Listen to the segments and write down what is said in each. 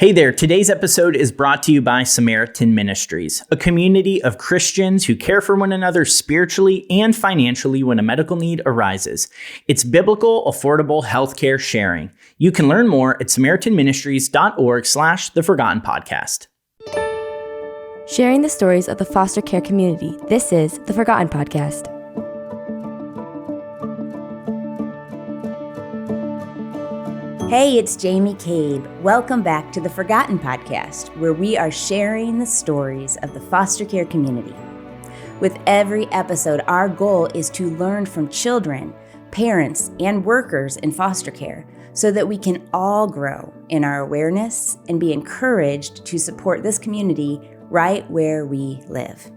Hey there, today's episode is brought to you by Samaritan Ministries, a community of Christians who care for one another spiritually and financially when a medical need arises. It's biblical, affordable healthcare sharing. You can learn more at samaritanministries.org/The Forgotten Podcast. Sharing the stories of the foster care community, this is The Forgotten Podcast. Hey, it's Jamie Cabe. Welcome back to The Forgotten Podcast, where we are sharing the stories of the foster care community. With every episode, our goal is to learn from children, parents, and workers in foster care so that we can all grow in our awareness and be encouraged to support this community right where we live.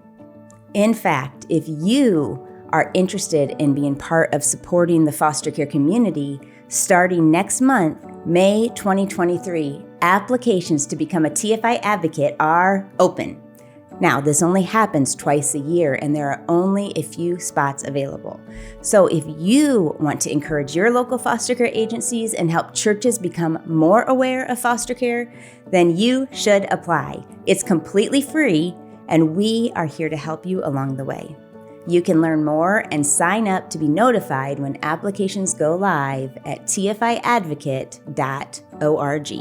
In fact, if you are interested in being part of supporting the foster care community, starting next month, May 2023, applications to become a TFI advocate are open. Now, this only happens twice a year, and there are only a few spots available. So if you want to encourage your local foster care agencies and help churches become more aware of foster care, then you should apply. It's completely free, and we are here to help you along the way. You can learn more and sign up to be notified when applications go live at tfiadvocate.org.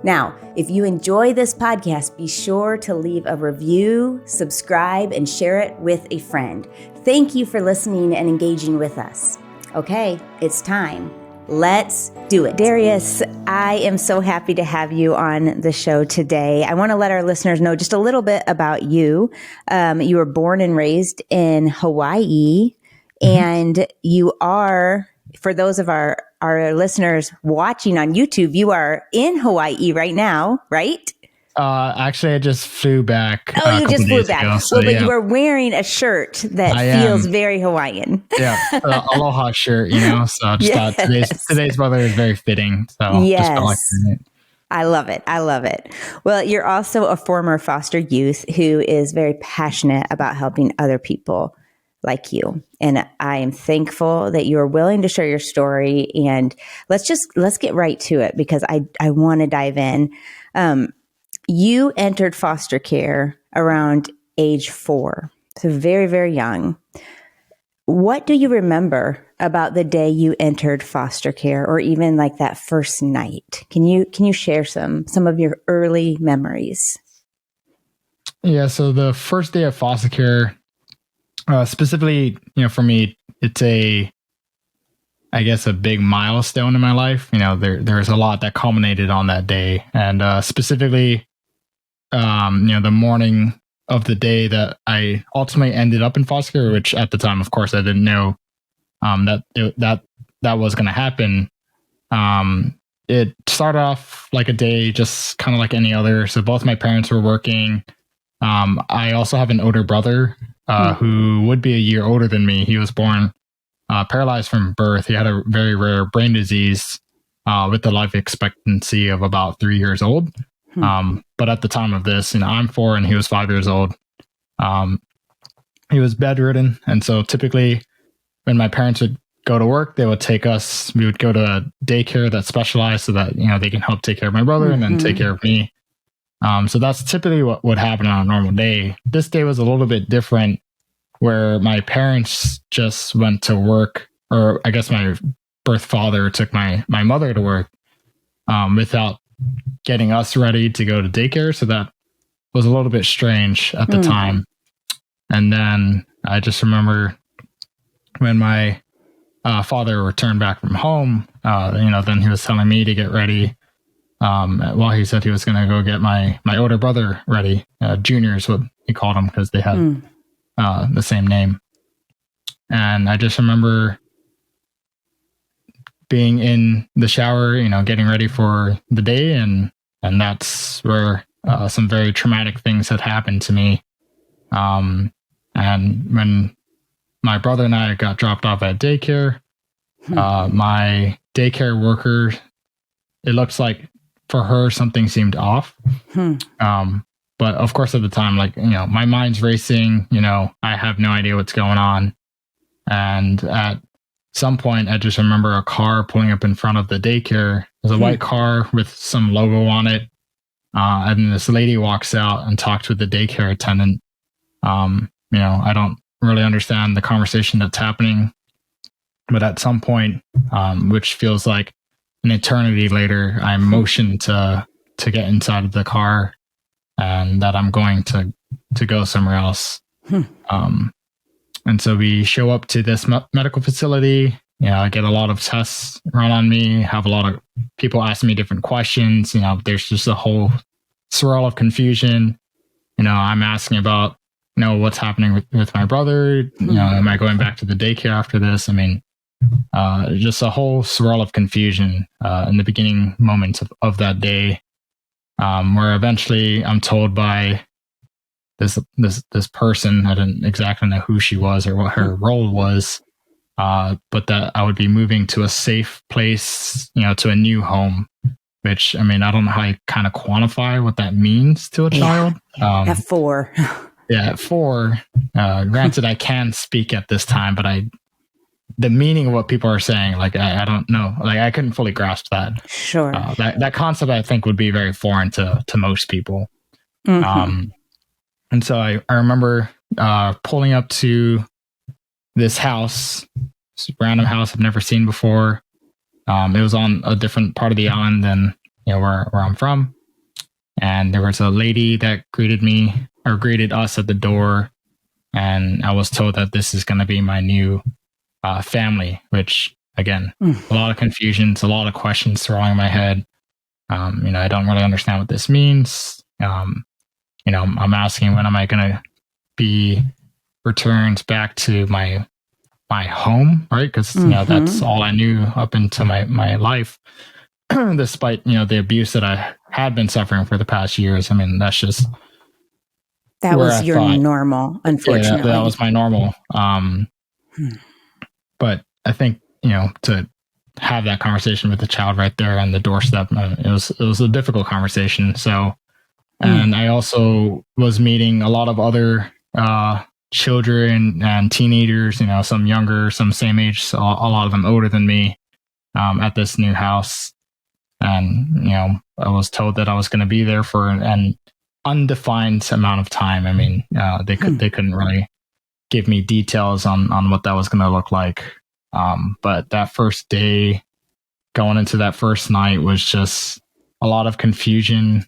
Now, if you enjoy this podcast, be sure to leave a review, subscribe, and share it with a friend. Thank you for listening and engaging with us. Okay, it's time. Let's do it. Dairius, I am so happy to have you on the show today. I want to let our listeners know just a little bit about you. You were born and raised in Hawaii, and you are, for those of our listeners watching on YouTube, you are in Hawaii right now, right? Actually, I just flew back. Oh, you just flew back. Ago, so, well, but yeah. you are wearing a shirt that feels very Hawaiian. Yeah, aloha shirt, so I just thought today's weather is very fitting. So yes. Just felt like it. I love it. I love it. Well, you're also a former foster youth who is very passionate about helping other people like you. And I am thankful that you are willing to share your story. And let's get right to it because I want to dive in. You entered foster care around age 4, so very, very young. What do you remember about the day you entered foster care, or even like that first night? Can you share some of your early memories? Yeah, so the first day of foster care, specifically, for me, it's a big milestone in my life. There's a lot that culminated on that day, and specifically, the morning of the day that I ultimately ended up in foster care, which at the time, of course, I didn't know that was going to happen. It started off like a day, just kind of like any other. So both my parents were working. I also have an older brother who would be a year older than me. He was born paralyzed from birth. He had a very rare brain disease with a life expectancy of about 3 years old. But at the time of this, I'm 4 and he was 5 years old. He was bedridden. And so typically when my parents would go to work, they would take us, we would go to a daycare that's specialized so that, they can help take care of my brother and then take care of me. So that's typically what would happen on a normal day. This day was a little bit different where my parents just went to work, or I guess my birth father took my mother to work without getting us ready to go to daycare. So that was a little bit strange at the time. And then I just remember when my father returned back from home, then he was telling me to get ready. While he said he was going to go get my older brother ready. Junior is what he called him because they had the same name. And I just remember being in the shower, getting ready for the day. And that's where some very traumatic things had happened to me. And when my brother and I got dropped off at daycare, my daycare worker, it looks like for her, something seemed off. But of course, at the time, my mind's racing, I have no idea what's going on. And at some point, I just remember a car pulling up in front of the daycare. There's a white car with some logo on it. And this lady walks out and talks with the daycare attendant. I don't really understand the conversation that's happening, but at some point, which feels like an eternity later, I motioned to get inside of the car and that I'm going to go somewhere else. And so we show up to this medical facility. I get a lot of tests run on me, have a lot of people asking me different questions. There's just a whole swirl of confusion. I'm asking about, what's happening with my brother. Am I going back to the daycare after this? Just a whole swirl of confusion in the beginning moments of that day, where eventually I'm told by this person, I didn't exactly know who she was or what her role was, but that I would be moving to a safe place, to a new home, which, I don't know how you kind of quantify what that means to a child. At 4. Yeah, at 4. Granted, I can speak at this time, but the meaning of what people are saying, I don't know. I couldn't fully grasp that. Sure. That concept, I think, would be very foreign to most people. And so I remember pulling up to this house, this random house I've never seen before. It was on a different part of the island than where I'm from. And there was a lady that greeted us at the door. And I was told that this is going to be my new family, which, again, a lot of confusions, a lot of questions throwing in my head. I don't really understand what this means. I'm asking, when am I going to be returned back to my home, right? Because that's all I knew up into my life, despite the abuse that I had been suffering for the past years. That's just that was your normal, unfortunately. Yeah, that was my normal. But I think to have that conversation with the child right there on the doorstep, it was a difficult conversation. So. And I also was meeting a lot of other children and teenagers, some younger, some same age, so a lot of them older than me, at this new house. And, I was told that I was going to be there for an undefined amount of time. They couldn't really give me details on what that was going to look like. But that first day, going into that first night, was just a lot of confusion.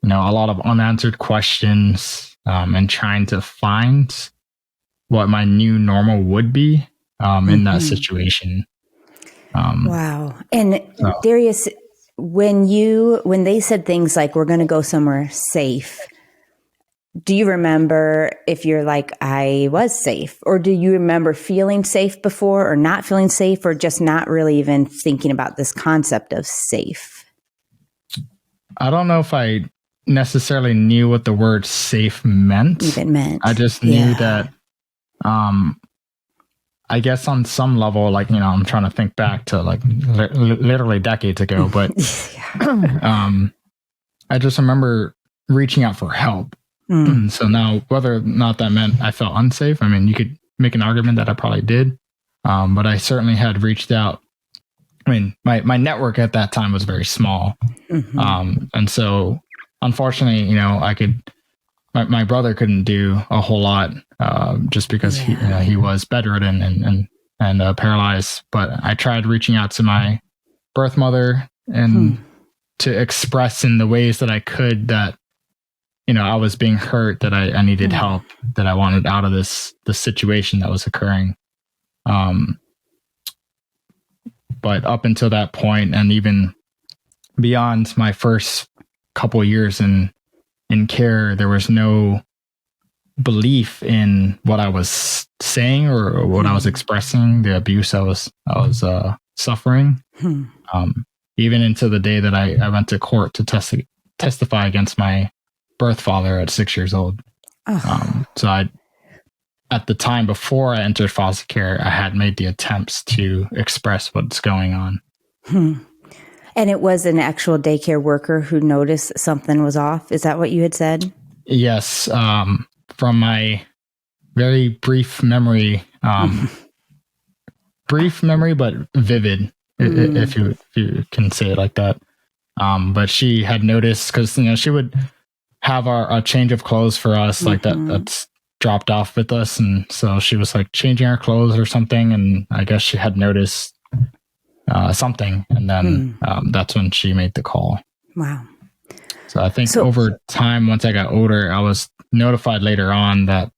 A lot of unanswered questions, and trying to find what my new normal would be in that situation. Wow. And Dairiuss, when they said things like, we're going to go somewhere safe, do you remember if you're like, I was safe? Or do you remember feeling safe before, or not feeling safe, or just not really even thinking about this concept of safe? I don't know if I necessarily knew what the word safe meant. Even meant. I just knew that, I guess on some level, I'm trying to think back to literally decades ago, but I just remember reaching out for help. So now, whether or not that meant I felt unsafe, you could make an argument that I probably did, but I certainly had reached out. My network at that time was very small. And so, unfortunately, my brother couldn't do a whole lot, just because he was bedridden and paralyzed. But I tried reaching out to my birth mother and to express in the ways that I could that, I was being hurt, that I needed help, that I wanted out of the situation that was occurring. But up until that point, and even beyond my first couple of years in care, there was no belief in what I was saying or what I was expressing, the abuse I was suffering. Even into the day that I went to court to testify against my birth father at 6 years old. So at the time before I entered foster care, I had made the attempts to express what's going on. And it was an actual daycare worker who noticed something was off. Is that what you had said? Yes. From my very brief memory, but vivid, if you can say it like that. But she had noticed because, she would have a change of clothes for us, like that's dropped off with us. And so she was like changing our clothes or something. And I guess she had noticed something. And then that's when she made the call. Wow. So I think over time, once I got older, I was notified later on that,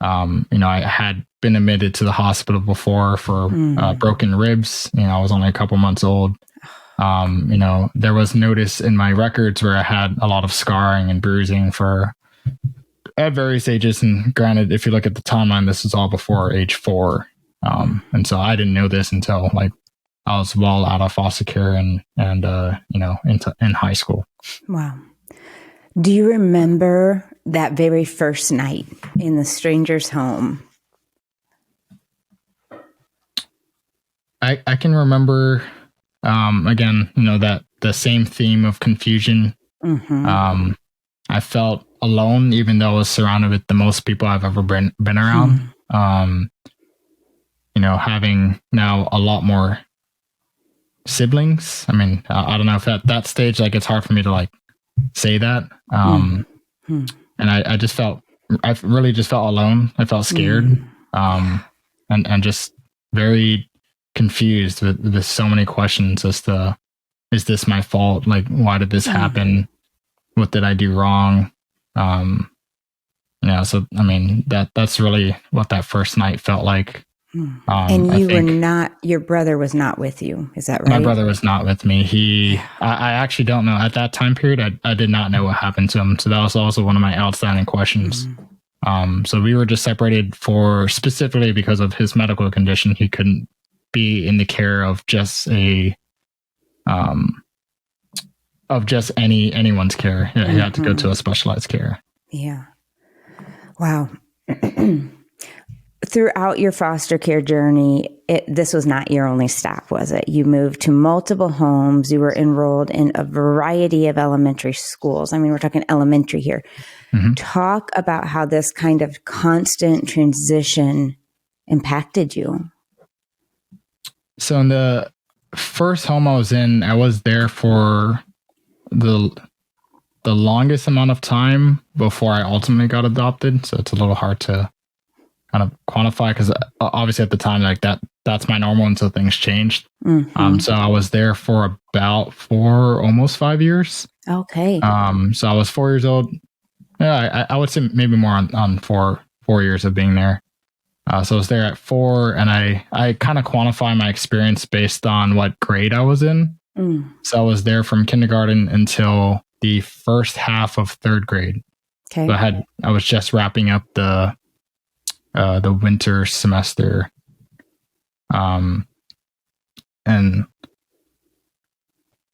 I had been admitted to the hospital before for broken ribs. I was only a couple months old. There was notice in my records where I had a lot of scarring and bruising at various ages. And granted, if you look at the timeline, this is all before age 4. And so I didn't know this until like I was well out of foster care and in high school. Wow. Do you remember that very first night in the stranger's home? I can remember, again, that the same theme of confusion. I felt alone, even though I was surrounded with the most people I've ever been around. Having now a lot more siblings. I mean, I don't know if at that stage, like, it's hard for me to like say that. And I really just felt alone. I felt scared. And just very confused with so many questions as to, is this my fault? Like, why did this happen? What did I do wrong? So, I mean, that's really what that first night felt like. And your brother was not with you. Is that right? My brother was not with me. I actually don't know. At that time period, I did not know what happened to him. So that was also one of my outstanding questions. So we were just separated specifically because of his medical condition. He couldn't be in the care of just anyone's care. He had to go to a specialized care. Yeah. Wow. Throughout your foster care journey, this was not your only stop, was it? You moved to multiple homes. You were enrolled in a variety of elementary schools. I mean, we're talking elementary here. Talk about how this kind of constant transition impacted you. So in the first home I was in, I was there for the longest amount of time before I ultimately got adopted. So it's a little hard to kind of quantify because obviously at the time, like that's my normal until things changed. So I was there for about almost 5 years. Okay. So I was 4 years old. Yeah, I would say maybe more on 4 years of being there. So I was there at 4, and I kind of quantify my experience based on what grade I was in. So I was there from kindergarten until the first half of 3rd grade. Okay. So I was just wrapping up the winter semester. And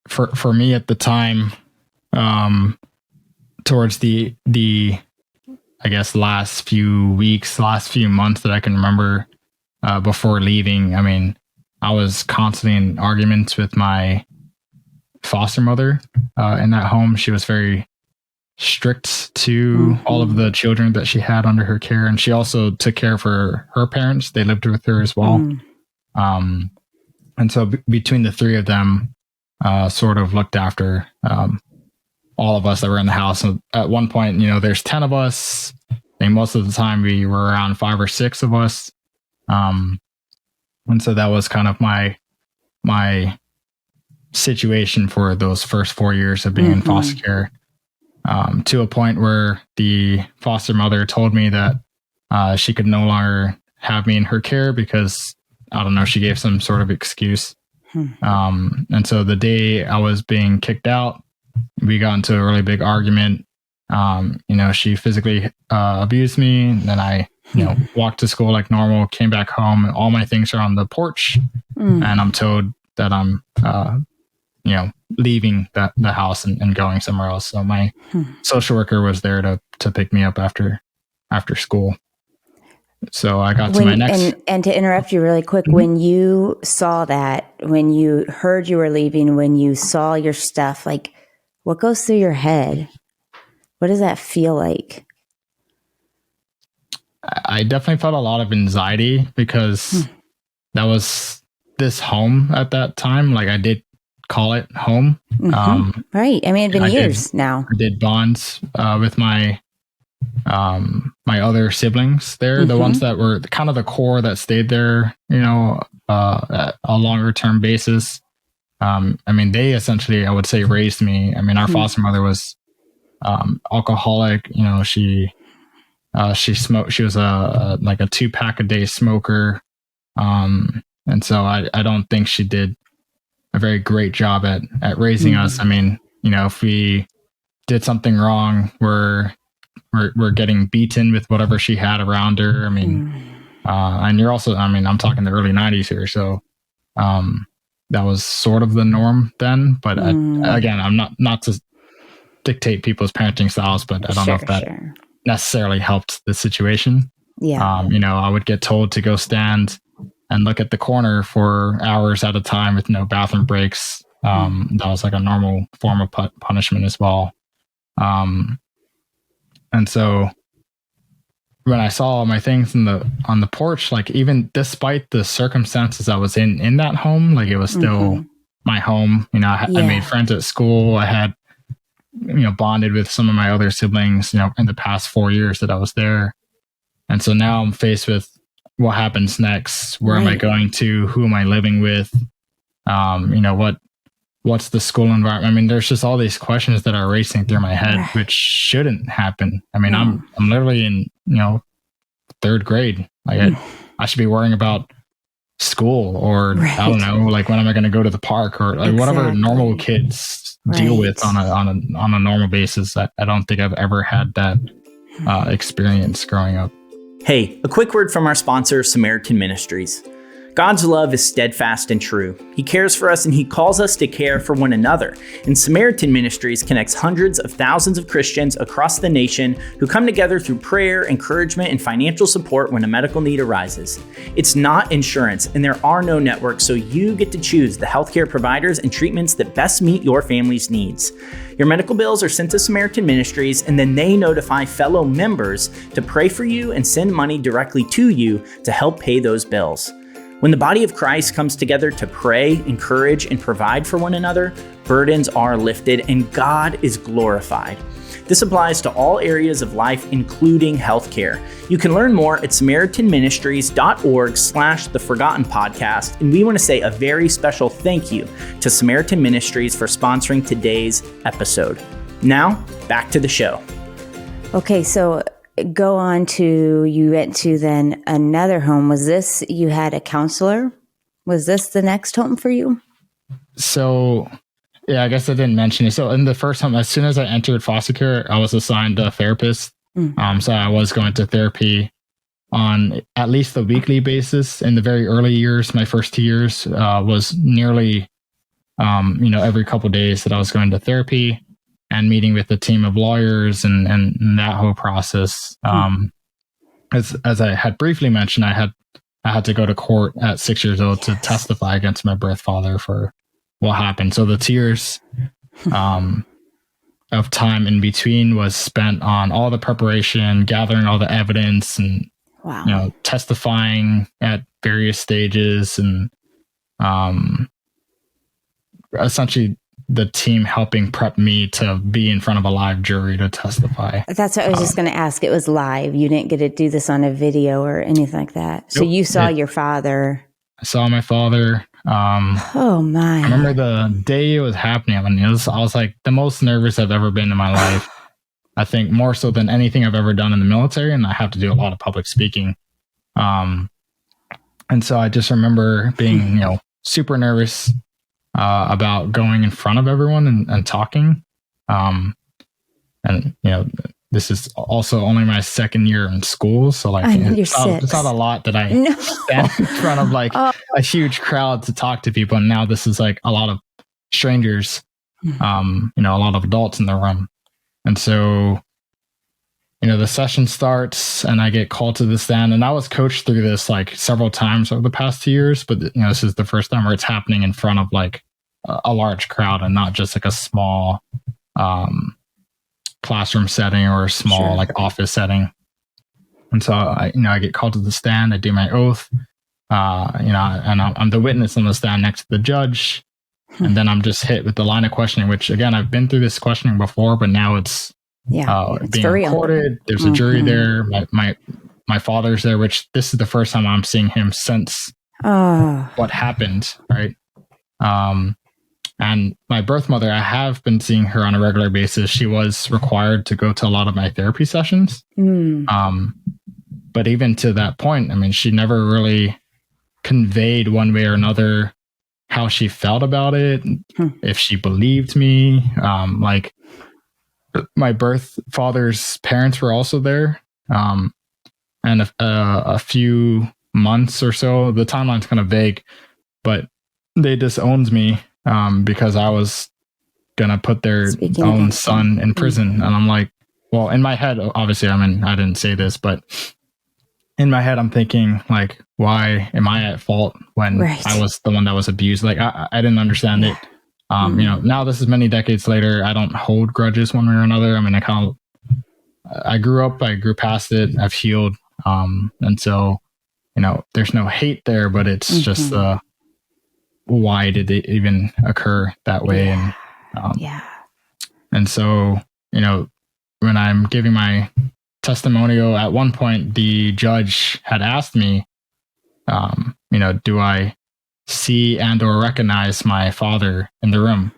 for me at the time, towards the I guess last few months that I can remember before leaving, I mean, I was constantly in arguments with my foster mother in that home. She was very strict to all of the children that she had under her care, and she also took care of her parents. They lived with her as well. And so between the 3 of them, sort of looked after all of us that were in the house. And at one point, there's 10 of us. I think most of the time we were around 5 or 6 of us. And so that was kind of my situation for those first 4 years of being in foster care, to a point where the foster mother told me that she could no longer have me in her care because, I don't know, she gave some sort of excuse. And so the day I was being kicked out, we got into a really big argument. She physically abused me. And then I, walked to school like normal, came back home, and all my things are on the porch. And I'm told that I'm, leaving the house and going somewhere else. So my social worker was there to pick me up after school. So I got to my next. And to interrupt you really quick, when you saw that, when you heard you were leaving, when you saw your stuff, like, what goes through your head? What does that feel like? I definitely felt a lot of anxiety because that was this home at that time. Like, I did call it home. Right. I mean, it's been years now. I did bonds with my other siblings there, the ones that were kind of the core that stayed there, at a longer term basis. I mean, they essentially, I would say, raised me. I mean, our foster mother was alcoholic. She smoked. She was a 2-pack a day smoker. And so I don't think she did a very great job at raising us. I mean, if we did something wrong, we're getting beaten with whatever she had around her. I mean, and you're also, I mean, I'm talking the early 90s here. So, that was sort of the norm then, but again, I'm not to dictate people's parenting styles, but I don't know if that necessarily helped the situation. Yeah. I would get told to go stand and look at the corner for hours at a time with no bathroom breaks. That was like a normal form of punishment as well. And so when I saw all my things on the porch, like even despite the circumstances I was in that home, like it was still my home. I made friends at school. I had, bonded with some of my other siblings, in the past 4 years that I was there. And so now I'm faced with what happens next. Where am I going to? Who am I living with? What's the school environment? I mean, there's just all these questions that are racing through my head, which shouldn't happen. I mean, I'm literally in, 3rd grade. Like I should be worrying about school or I don't know, like when am I going to go to the park or like whatever normal kids deal with on a normal basis. I don't think I've ever had that experience growing up. Hey, a quick word from our sponsor, Samaritan Ministries. God's love is steadfast and true. He cares for us and He calls us to care for one another. And Samaritan Ministries connects hundreds of thousands of Christians across the nation who come together through prayer, encouragement, and financial support when a medical need arises. It's not insurance and there are no networks, so you get to choose the healthcare providers and treatments that best meet your family's needs. Your medical bills are sent to Samaritan Ministries and then they notify fellow members to pray for you and send money directly to you to help pay those bills. When the body of Christ comes together to pray, encourage, and provide for one another, burdens are lifted and God is glorified. This applies to all areas of life, including healthcare. You can learn more at SamaritanMinistries.org/The Forgotten Podcast. And we want to say a very special thank you to Samaritan Ministries for sponsoring today's episode. Now, back to the show. Okay, so go on to, you went to then another home. Was this, you had a counselor? Was this the next home for you? So, yeah, I guess I didn't mention it. So in the first home, as soon as I entered foster care, I was assigned a therapist. So I was going to therapy on at least a weekly basis. In the very early years, my first 2 years was nearly, every couple of days that I was going to therapy and meeting with a team of lawyers and that whole process. As I had briefly mentioned, I had to go to court at 6 years old to testify against my birth father for what happened. So the 2 years of time in between was spent on all the preparation, gathering all the evidence, and testifying at various stages, and essentially the team helping prep me to be in front of a live jury to testify. That's what I was just going to ask. It was live. You didn't get to do this on a video or anything like that. So you saw your father. I saw my father. Oh my! I remember the day it was happening. I mean, I was like the most nervous I've ever been in my life. I think more so than anything I've ever done in the military, and I have to do a lot of public speaking. And so I just remember being, super nervous about going in front of everyone and talking. This is also only my second year in school. So like, it's not a lot that I stand in front of like a huge crowd to talk to people. And now this is like a lot of strangers, a lot of adults in the room. And so, the session starts and I get called to the stand, and I was coached through this like several times over the past 2 years, but this is the first time where it's happening in front of like a large crowd and not just like a small, classroom setting or a small like office setting. And so I get called to the stand, I do my oath, and I'm the witness on the stand next to the judge. And then I'm just hit with the line of questioning, which again, I've been through this questioning before, but now it's being recorded. There's a jury there. My father's there, which this is the first time I'm seeing him since what happened. Right. And my birth mother, I have been seeing her on a regular basis. She was required to go to a lot of my therapy sessions. But even to that point, I mean, she never really conveyed one way or another how she felt about it, if she believed me. Like my birth father's parents were also there. And a few months or so, the timeline's kind of vague, but they disowned me because I was going to put their own son in prison. And I'm like, well, in my head, obviously, I mean, I didn't say this, but in my head, I'm thinking like, why am I at fault when I was the one that was abused? Like, I didn't understand it. You know, now this is many decades later. I don't hold grudges one way or another. I mean, I grew up, I grew past it. I've healed. And so, you know, there's no hate there, but it's just, why did it even occur that way? And, and so, you know, when I'm giving my testimonial, at one point, the judge had asked me, you know, do I see and or recognize my father in the room?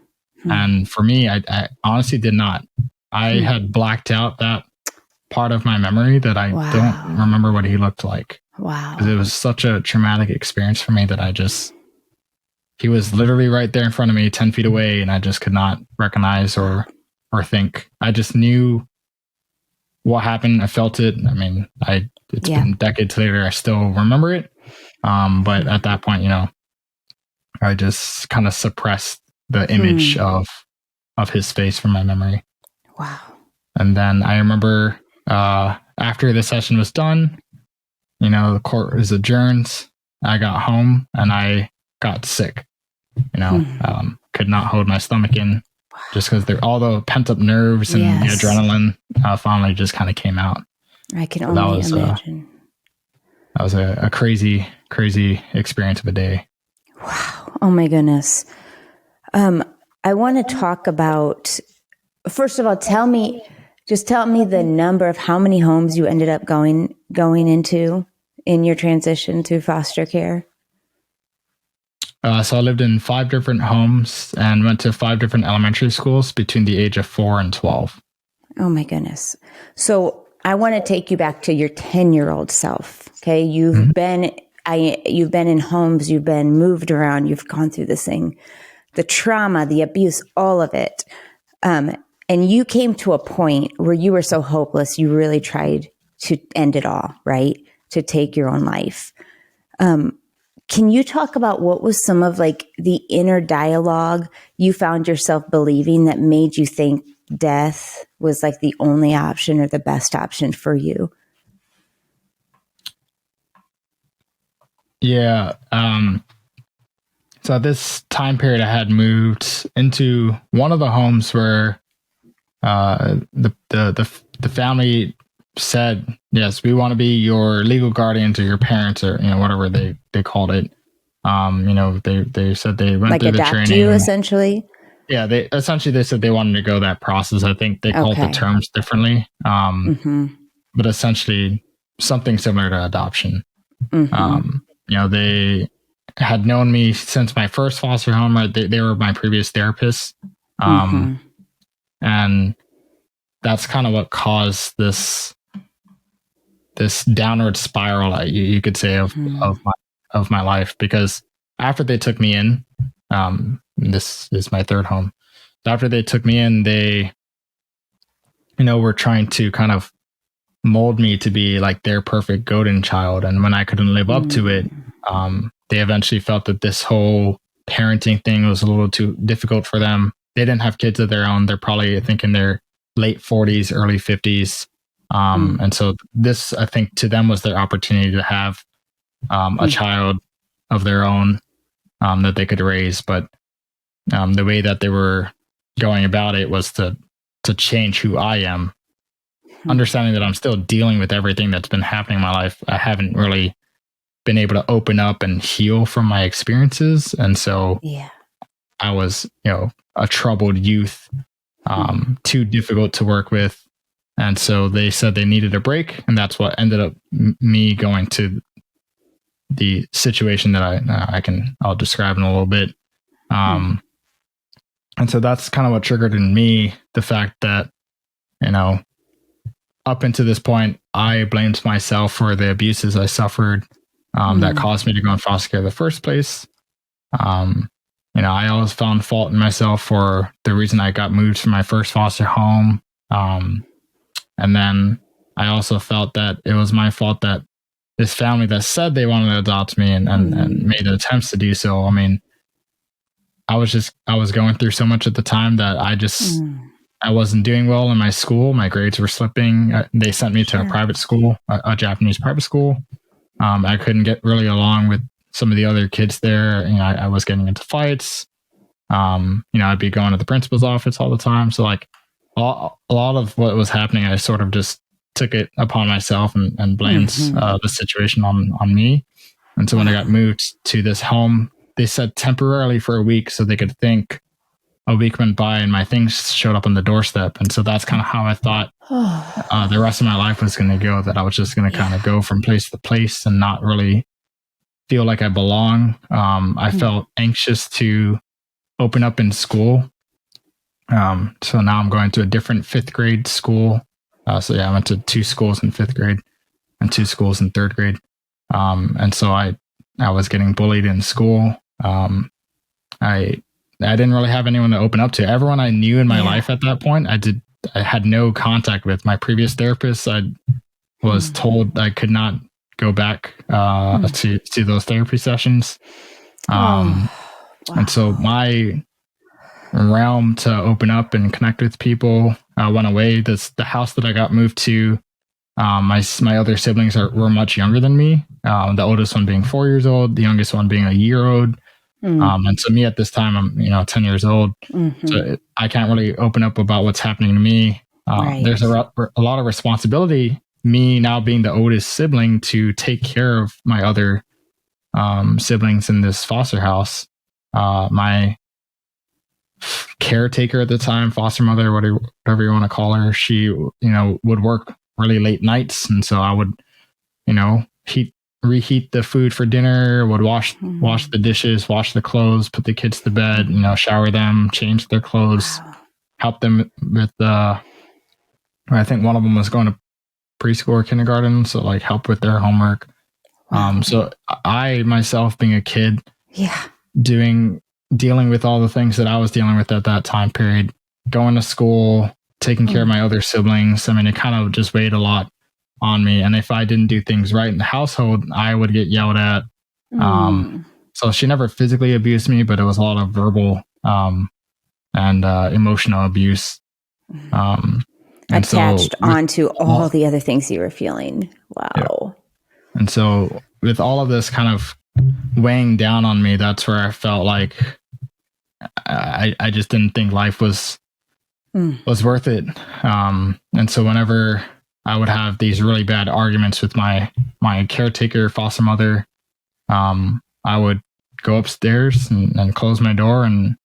And for me, I honestly did not. I had blacked out that part of my memory that I don't remember what he looked like. Because it was such a traumatic experience for me that he was literally right there in front of me, 10 feet away, and I just could not recognize or think. I just knew what happened. I felt it. I mean, it's been decades later. I still remember it. But at that point, you know, I just kind of suppressed the image of his face from my memory. Wow. And then I remember after the session was done, you know, the court was adjourned. I got home and I got sick. You know, could not hold my stomach in just because all the pent up nerves and the adrenaline finally just kind of came out. I can only imagine. That was a crazy, crazy experience of a day. Wow. Oh my goodness. I want to talk about, first of all, tell me the number of how many homes you ended up going into in your transition to foster care. So I lived in 5 different homes and went to 5 different elementary schools between the age of 4 and 12. Oh my goodness. So I want to take you back to your 10-year-old self. Okay. You've been in homes, you've been moved around, you've gone through this thing, the trauma, the abuse, all of it. And you came to a point where you were so hopeless, you really tried to end it all, right? To take your own life. Can you talk about what was some of like the inner dialogue you found yourself believing that made you think death was like the only option or the best option for you? Yeah. So at this time period, I had moved into one of the homes where the family said, yes, we want to be your legal guardians or your parents, or, you know, whatever they called it. You know, they said they went like through the adopt training. You essentially. Yeah, they said they wanted to go that process. I think they called the terms differently. But essentially something similar to adoption. You know, they had known me since my first foster home. Right? They were my previous therapists. And that's kind of what caused this downward spiral, you could say, of my life, because after they took me in, this is my 3rd home. After they took me in, they, you know, were trying to kind of mold me to be like their perfect golden child. And when I couldn't live up to it, they eventually felt that this whole parenting thing was a little too difficult for them. They didn't have kids of their own. They're probably, I think, in their late 40s, early 50s. And so this, I think, to them was their opportunity to have a child of their own that they could raise. But the way that they were going about it was to change who I am, understanding that I'm still dealing with everything that's been happening in my life. I haven't really been able to open up and heal from my experiences. And so I was, a troubled youth, too difficult to work with. And so they said they needed a break. And that's what ended up me going to the situation that I'll describe in a little bit. And so that's kind of what triggered in me the fact that, up until this point, I blamed myself for the abuses I suffered that caused me to go in foster care in the first place. I always found fault in myself for the reason I got moved from my first foster home. And then I also felt that it was my fault that this family that said they wanted to adopt me and made attempts to do so. I mean, I was going through so much at the time that I wasn't doing well in my school. My grades were slipping. They sent me to a private school, a Japanese private school. I couldn't get really along with some of the other kids there. I was getting into fights. I'd be going to the principal's office all the time. So like a lot of what was happening, I sort of just took it upon myself and blamed the situation on me. And so when I got moved to this home, they said temporarily for a week so they could think. A week went by and my things showed up on the doorstep. And so that's kind of how I thought the rest of my life was going to go, that I was just going to kind of go from place to place and not really feel like I belong. I felt anxious to open up in school. So now I'm going to a different 5th grade school. I went to 2 schools in 5th grade and 2 schools in 3rd grade. And so I was getting bullied in school. I didn't really have anyone to open up to. Everyone I knew in my life at that point, I had no contact with. My previous therapist, I was told I could not go back to those therapy sessions. Wow. And so my realm to open up and connect with people went away. The house that I got moved to, my other siblings were much younger than me. The oldest one being 4 years old, the youngest one being a year old. And so me at this time, I'm 10 years old. So I can't really open up about what's happening to me. There's a lot of responsibility, me now being the oldest sibling, to take care of my other siblings in this foster house. My caretaker at the time, foster mother, whatever you want to call her, she, would work really late nights. And so I would, reheat the food for dinner, would wash the dishes, wash the clothes, put the kids to bed, shower them, change their clothes, help them with I think one of them was going to preschool or kindergarten, so like help with their homework. So I myself, being a kid, dealing with all the things that I was dealing with at that time period, going to school, taking care of my other siblings. I mean, it kind of just weighed a lot on me. And if I didn't do things right in the household, I would get yelled at. So she never physically abused me, but it was a lot of verbal and emotional abuse. Attached onto all the other things you were feeling. Wow. Yeah. And so with all of this kind of weighing down on me, that's where I felt like I just didn't think life was worth it. And so whenever I would have these really bad arguments with my caretaker, foster mother, I would go upstairs and close my door. And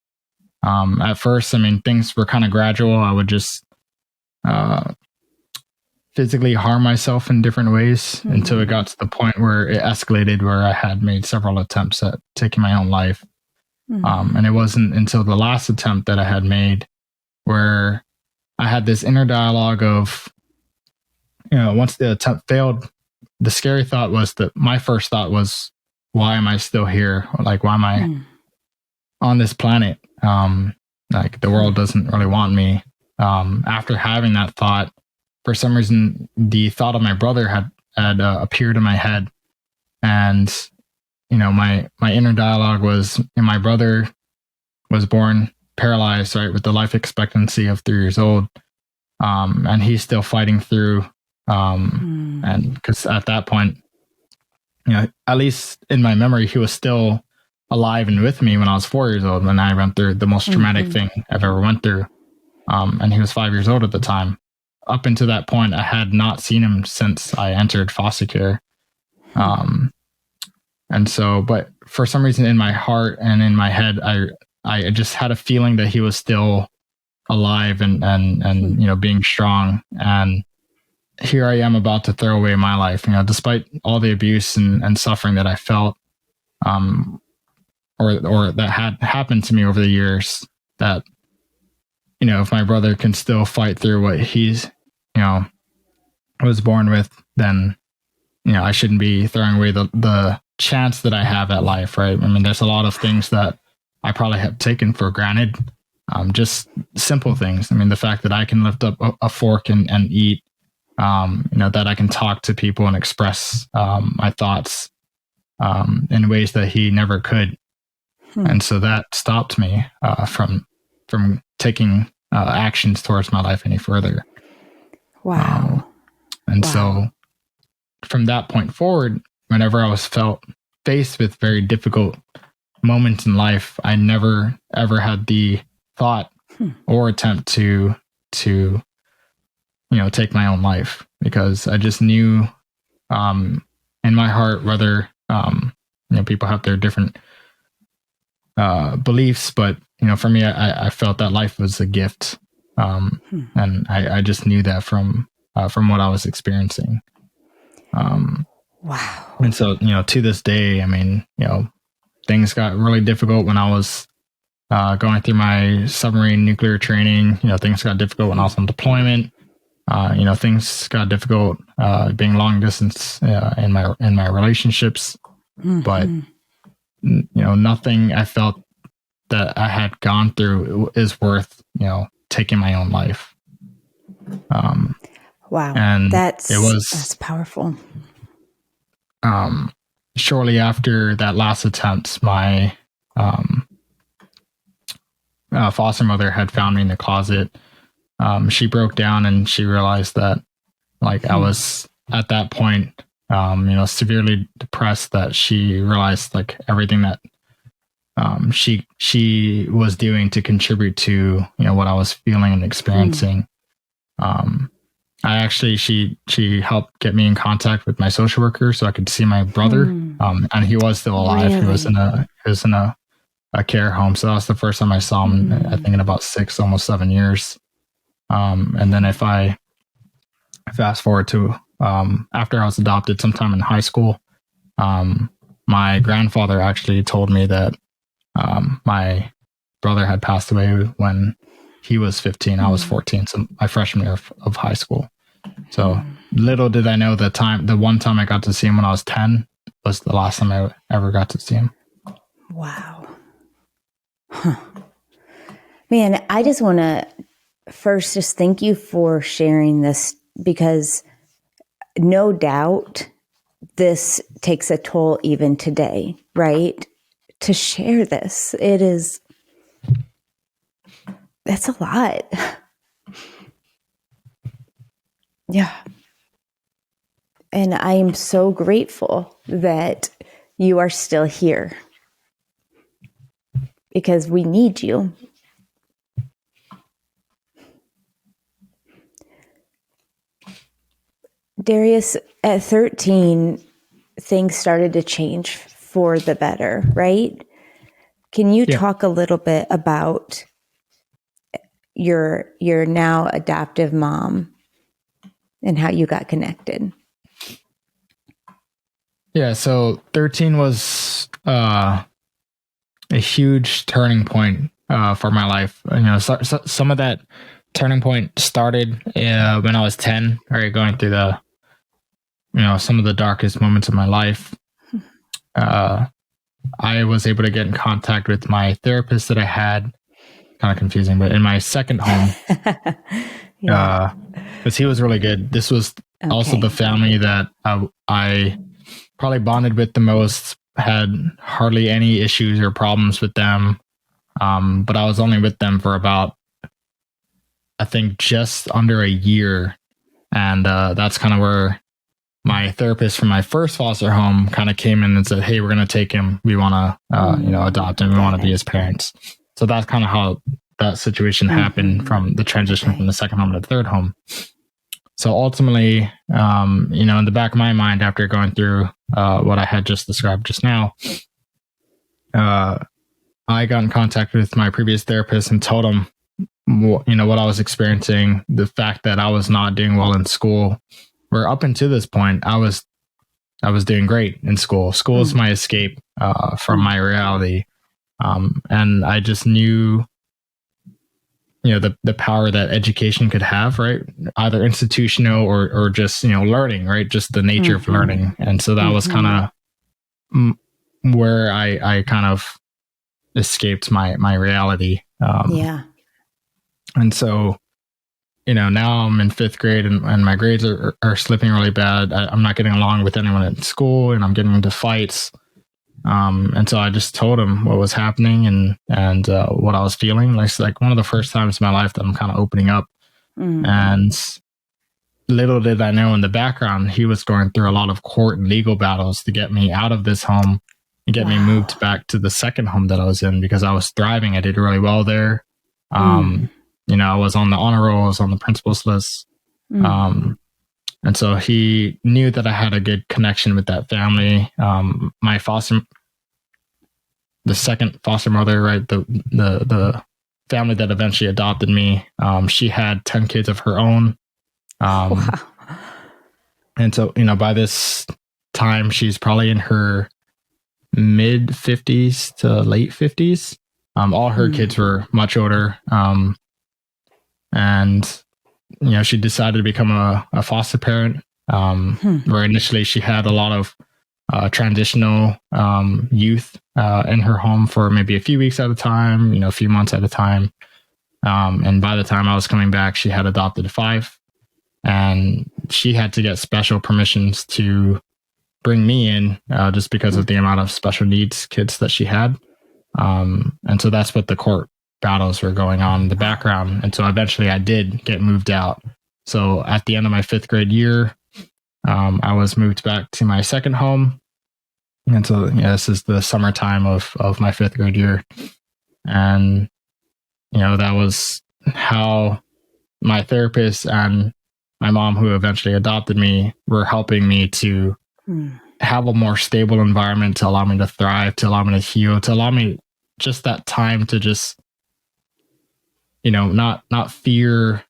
at first, I mean, things were kind of gradual. I would just physically harm myself in different ways until it got to the point where it escalated, where I had made several attempts at taking my own life. And it wasn't until the last attempt that I had made where I had this inner dialogue of, once the attempt failed, the scary thought was that my first thought was, why am I still here? Like, why am I on this planet? Like, the world doesn't really want me. After having that thought, for some reason, the thought of my brother had appeared in my head. And, my inner dialogue was, my brother was born paralyzed, right, with the life expectancy of 3 years old. And he's still fighting through. And because at that point, at least in my memory, he was still alive and with me when I was 4 years old, when I went through the most traumatic thing I've ever went through. And he was 5 years old at the time. Up until that point, I had not seen him since I entered foster care. And so, but for some reason in my heart and in my head, I just had a feeling that he was still alive and you know, being strong. And here I am about to throw away my life, you know, despite all the abuse and suffering that I felt, or that had happened to me over the years, that, you know, if my brother can still fight through what he's, you know, was born with, then, you know, I shouldn't be throwing away the chance that I have at life, right? I mean, there's a lot of things that I probably have taken for granted, just simple things. I mean, the fact that I can lift up a fork and eat, you know, that I can talk to people and express my thoughts in ways that he never could. And so that stopped me from taking actions towards my life any further. Wow. So from that point forward, whenever I was faced with very difficult moments in life, I never ever had the thought or attempt to you know, take my own life, because I just knew in my heart, whether you know, people have their different beliefs, but you know, for me, I felt that life was a gift, and I just knew that from what I was experiencing. Wow. And so, you know, to this day, I mean, you know, things got really difficult when I was going through my submarine nuclear training. You know, things got difficult when I was on deployment. You know, things got difficult being long distance in my relationships. But you know, nothing I felt that I had gone through is worth, you know, taking my own life. Wow. And that's powerful. Shortly after that last attempt, my foster mother had found me in the closet. She broke down and she realized that, like, I was at that point, you know, severely depressed, that she realized, like, everything that she was doing to contribute to, you know, what I was feeling and experiencing. She helped get me in contact with my social worker so I could see my brother. And he was still alive. Really? He was in a care home. So that was the first time I saw him, I think, in about 6, almost 7 years. And then if I fast forward to after I was adopted, sometime in high school, my grandfather actually told me that my brother had passed away when he was 15. I was 14, so my freshman year of high school. So little did I know the one time I got to see him when I was 10 was the last time I ever got to see him. Wow. Man, I just want to first just thank you for sharing this, because no doubt this takes a toll even today, right? To share this, that's a lot. Yeah. And I am so grateful that you are still here, because we need you. Dairius, at 13, things started to change for the better, right? Can you talk a little bit about your now adoptive mom and how you got connected? Yeah, so 13 was a huge turning point for my life. You know, so some of that turning point started when I was 10, right, going through some of the darkest moments of my life. I was able to get in contact with my therapist that I had. Kind of confusing, but in my second home, because he was really good. This was also the family that I probably bonded with the most, had hardly any issues or problems with them. But I was only with them for about, I think, just under a year. And that's kind of where my therapist from my first foster home kind of came in and said, "Hey, we're going to take him. We want to, adopt him. We want to be his parents." So that's kind of how that situation happened, from the transition from the second home to the third home. So ultimately, in the back of my mind, after going through what I had just described just now, I I got in contact with my previous therapist and told him, what I was experiencing, the fact that I was not doing well in school, where up until this point, I was doing great in school. School is my escape from my reality. And I just knew, the power that education could have, right? Either institutional or just, learning, right? Just the nature of learning. And so that was kind of where I kind of escaped my reality. And so, now I'm in 5th grade and my grades are slipping really bad. I'm not getting along with anyone at school and I'm getting into fights. And so I just told him what was happening and what I was feeling. It's like one of the first times in my life that I'm kind of opening up. And little did I know, in the background, he was going through a lot of court and legal battles to get me out of this home and get me moved back to the second home that I was in, because I was thriving. I did really well there. I was on the honor roll, I was on the principal's list. And so he knew that I had a good connection with that family. The second foster mother, right? The family that eventually adopted me. She had 10 kids of her own. And so, by this time, she's probably in her mid 50s to late 50s. All her kids were much older. And she decided to become a foster parent, where initially she had a lot of transitional youth in her home for maybe a few weeks at a time, a few months at a time. And by the time I was coming back, she had adopted 5. And she had to get special permissions to bring me in just because of the amount of special needs kids that she had. And so that's what the court battles were going on in the background. And so eventually I did get moved out. So at the end of my 5th grade year, I was moved back to my second home. And so, this is the summertime of my 5th grade year. And, that was how my therapist and my mom, who eventually adopted me, were helping me to have a more stable environment, to allow me to thrive, to allow me to heal, to allow me just that time to just, not fear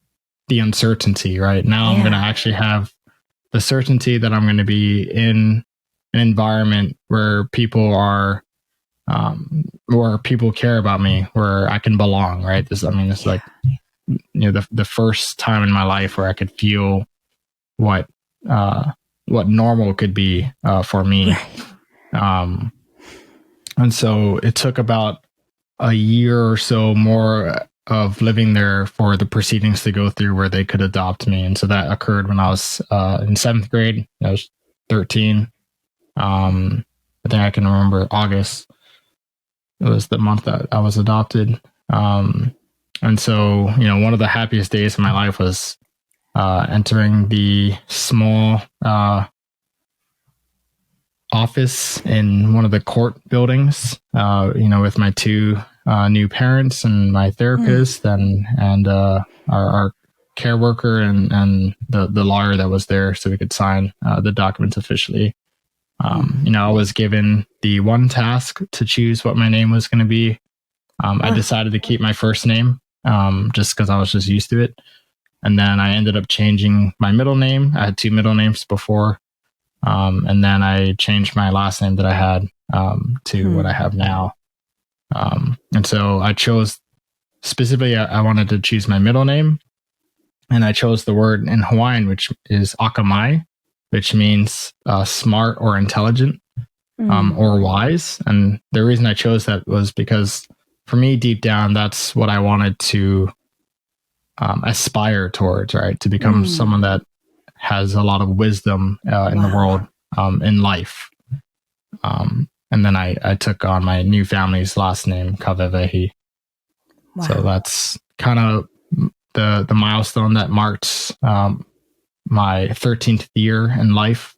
the uncertainty, right? Now I'm going to actually have the certainty that I'm going to be in an environment where people are, where people care about me, where I can belong, right? It's like, the first time in my life where I could feel what normal could be for me. And so it took about a year or so more of living there for the proceedings to go through where they could adopt me. And so that occurred when I was in 7th grade. I was 13. I think I can remember August. It was the month that I was adopted. And so, one of the happiest days of my life was entering the small office in one of the court buildings, with my 2 new parents and my therapist and our care worker and the lawyer that was there, so we could sign the documents officially. I was given the one task to choose what my name was going to be. I decided to keep my first name just because I was just used to it. And then I ended up changing my middle name. I had 2 middle names before. And then I changed my last name that I had to what I have now. And so I chose specifically, I wanted to choose my middle name. And I chose the word in Hawaiian, which is akamai, which means smart or intelligent or wise. And the reason I chose that was because for me, deep down, that's what I wanted to aspire towards, right? To become someone that has a lot of wisdom in the world, in life. And then I took on my new family's last name, Kawewehi. Wow. So that's kind of the milestone that marked my 13th year in life.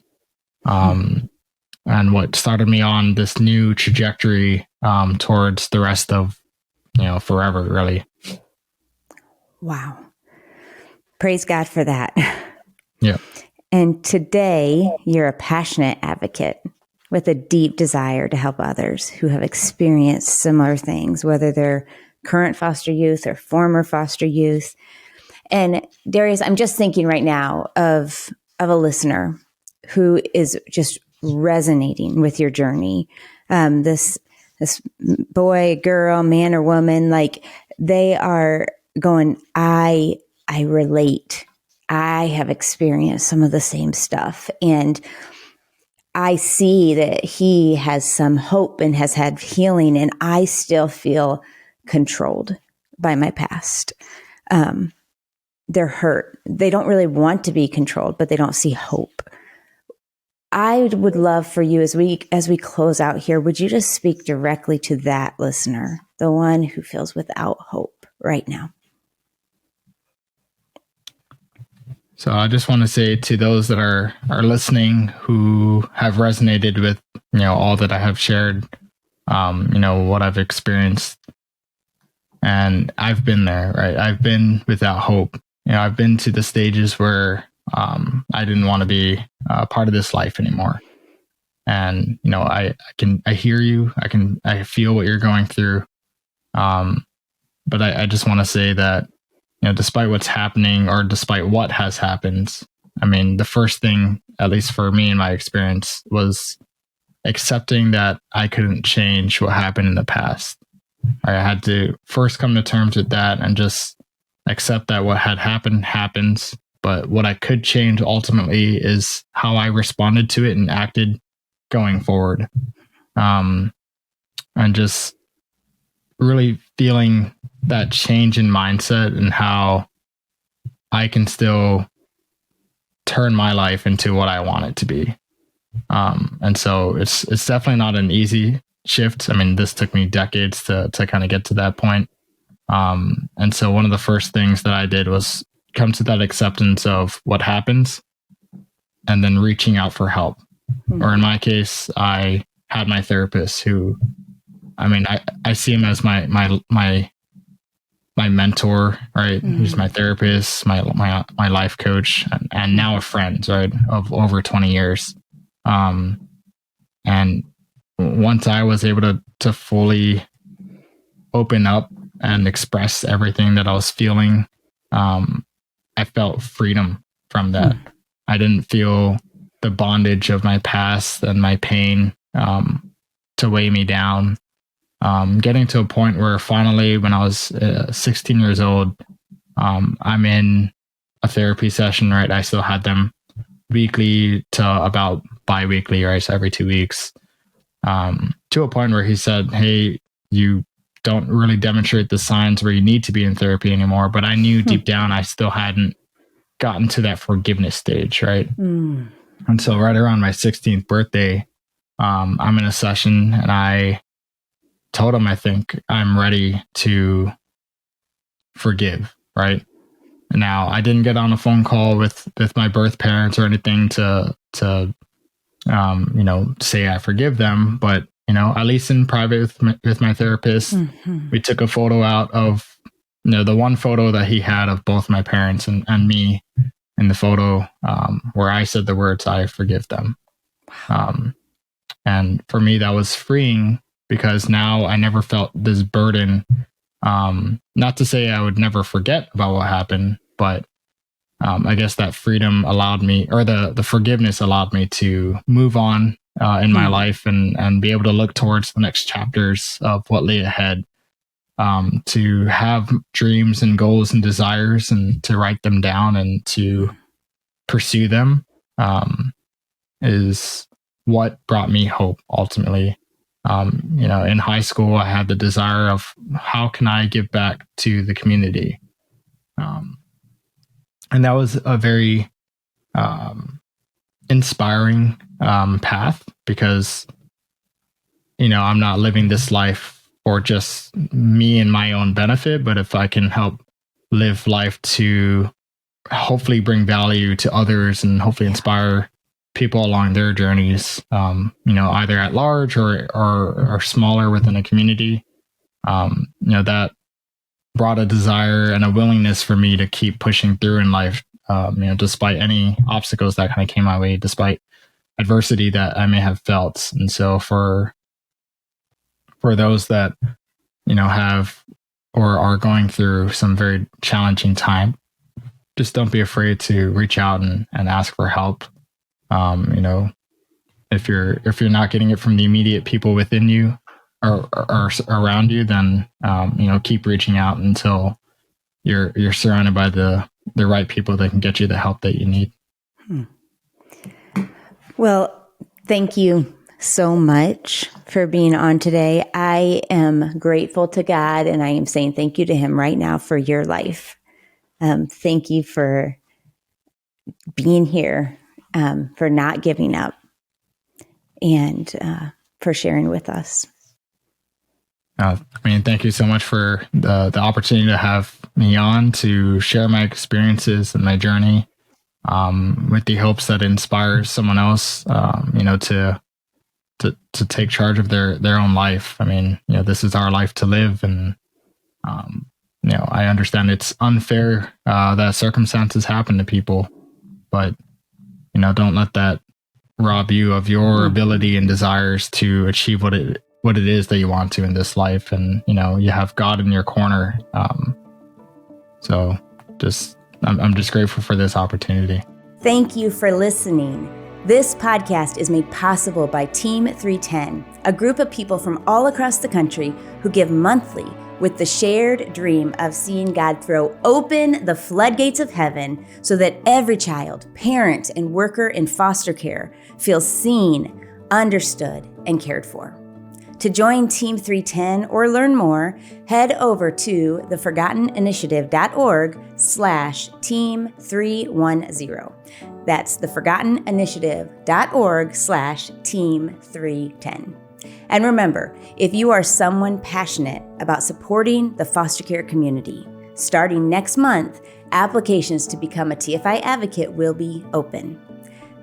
And what started me on this new trajectory towards the rest of, forever, really. Wow. Praise God for that. Yeah. And today you're a passionate advocate, with a deep desire to help others who have experienced similar things, whether they're current foster youth or former foster youth. And Dairiuss, I'm just thinking right now of a listener who is just resonating with your journey. This boy, girl, man, or woman, like they are going, I relate. I have experienced some of the same stuff, and I see that he has some hope and has had healing, and I still feel controlled by my past. They're hurt. They don't really want to be controlled, but they don't see hope. I would love for you, as we close out here, would you just speak directly to that listener, the one who feels without hope right now? So I just want to say to those that are listening who have resonated with, all that I have shared, what I've experienced. And I've been there, right? I've been without hope. I've been to the stages where I didn't want to be part of this life anymore. And, I hear you. I feel what you're going through. But I just want to say that, despite what's happening or despite what has happened, I mean, the first thing, at least for me in my experience, was accepting that I couldn't change what happened in the past. I had to first come to terms with that and just accept that what had happened happens. But what I could change ultimately is how I responded to it and acted going forward. And just really feeling that change in mindset and how I can still turn my life into what I want it to be. And so it's definitely not an easy shift. I mean, this took me decades to kind of get to that point. And so one of the first things that I did was come to that acceptance of what happens and then reaching out for help. Or in my case, I had my therapist who, I mean, I see him as my mentor, right? He's my therapist, my life coach, and now a friend, right? Of over 20 years. And once I was able to fully open up and express everything that I was feeling, I felt freedom from that. I didn't feel the bondage of my past and my pain to weigh me down. Getting to a point where finally, when I was 16 years old, I'm in a therapy session, right? I still had them weekly to about bi-weekly, right? So every 2 weeks, to a point where he said, hey, you don't really demonstrate the signs where you need to be in therapy anymore. But I knew deep down I still hadn't gotten to that forgiveness stage, right? And so right around my 16th birthday, I'm in a session and I told him I think I'm ready to forgive, right? Now, I didn't get on a phone call with my birth parents or anything to say I forgive them, but at least in private with my therapist, we took a photo out of the one photo that he had of both my parents and me in the photo, where I said the words, I forgive them. And for me, that was freeing because now I never felt this burden. Not to say I would never forget about what happened, but I guess that freedom allowed me, or the forgiveness allowed me to move on in my life and be able to look towards the next chapters of what lay ahead, to have dreams and goals and desires and to write them down and to pursue them is what brought me hope ultimately. In high school, I had the desire of how can I give back to the community? And that was a very inspiring path because, I'm not living this life for just me and my own benefit, but if I can help live life to hopefully bring value to others and hopefully inspire people along their journeys, either at large or smaller within a community, that brought a desire and a willingness for me to keep pushing through in life, despite any obstacles that kind of came my way, despite adversity that I may have felt. And so for those that, have or are going through some very challenging time, just don't be afraid to reach out and ask for help. If you're not getting it from the immediate people within you or around you, then keep reaching out until you're surrounded by the right people that can get you the help that you need. Well, thank you so much for being on today. I am grateful to God, and I am saying thank you to Him right now for your life. Thank you for being here, for not giving up, and for sharing with us. Thank you so much for the opportunity to have me on to share my experiences and my journey, with the hopes that it inspires someone else, to take charge of their own life. This is our life to live, and I understand it's unfair that circumstances happen to people, but don't let that rob you of your ability and desires to achieve what it is that you want to in this life. And you have God in your corner. So I'm just grateful for this opportunity. Thank you for listening. This podcast is made possible by Team 310, a group of people from all across the country who give monthly with the shared dream of seeing God throw open the floodgates of heaven so that every child, parent, and worker in foster care feels seen, understood, and cared for. To join Team 310 or learn more, head over to theforgotteninitiative.org/team310. That's theforgotteninitiative.org/team310. And remember, if you are someone passionate about supporting the foster care community, starting next month, applications to become a TFI advocate will be open.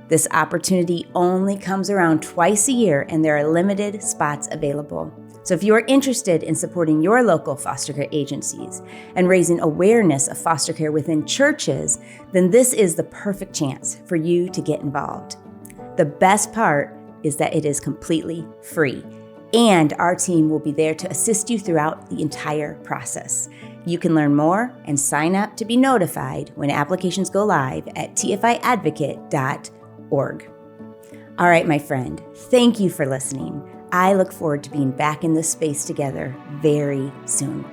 This opportunity only comes around twice a year, and there are limited spots available. So if you are interested in supporting your local foster care agencies and raising awareness of foster care within churches, then this is the perfect chance for you to get involved. The best part is that it is completely free, and our team will be there to assist you throughout the entire process. You can learn more and sign up to be notified when applications go live at tfiadvocate.org. All right, my friend, thank you for listening. I look forward to being back in this space together very soon.